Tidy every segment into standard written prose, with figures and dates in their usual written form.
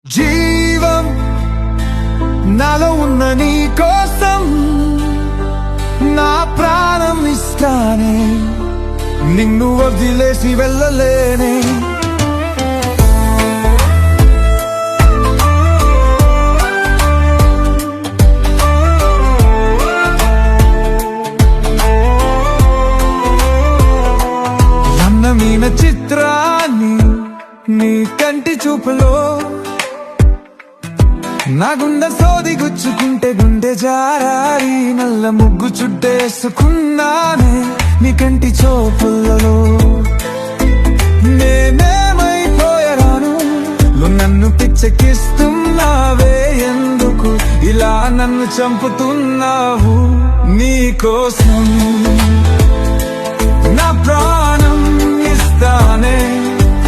జీవం నాలో ఉన్న నీ కోసం నా ప్రాణం ఇస్తానే, నిన్ను వదిలేసి వెళ్ళలేనే. అందమైన చిత్రాన్ని నీ కంటి చూపులో నా గుండె సోది గుచ్చుకుంటే గుండె జారారి, నల్ల ముగ్గు చుట్టేసుకున్నానే నీ కంటి చూపులలో. నేనేమైపోయాను నన్ను పిచ్చెక్కిస్తున్నావే, ఎందుకు ఇలా నన్ను చంపుతున్నావు? నీకోసం నా ప్రాణం ఇస్తానే,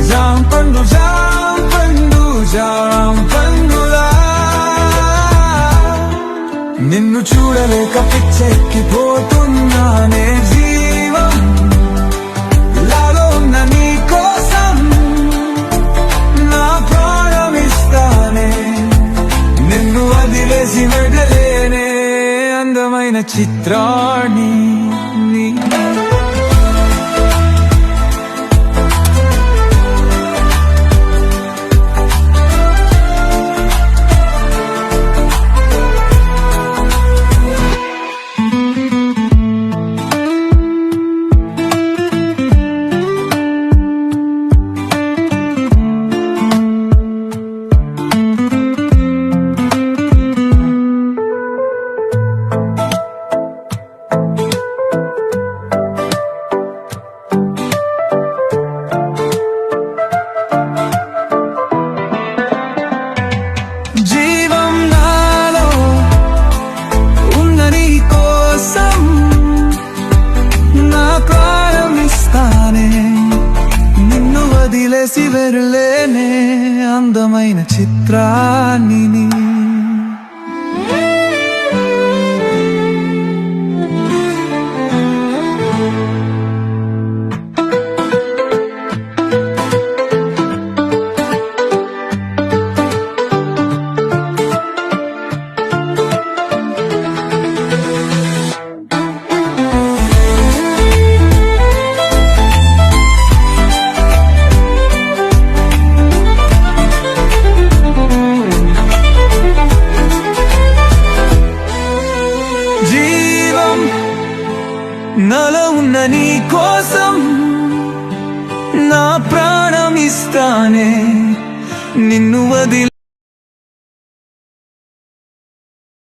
జాంపండు జాంపండు జాంపండులా. నిన్ను చూడలేక పిచ్చెక్కిపోతున్నానే. జీవం లాలో ఉన్న నీ కోసం నా ప్రాణం ఇస్తానే, నిన్ను వదిలేసి వెళ్ళలేనే. అందమైన చిత్రాన్ని నీ వదిలేసి వెరులేనే. అందమైన చిత్రాన్ని నాలో ఉన్న నీ కోసం నా ప్రాణం ఇస్తానే, నిన్ను వదిలి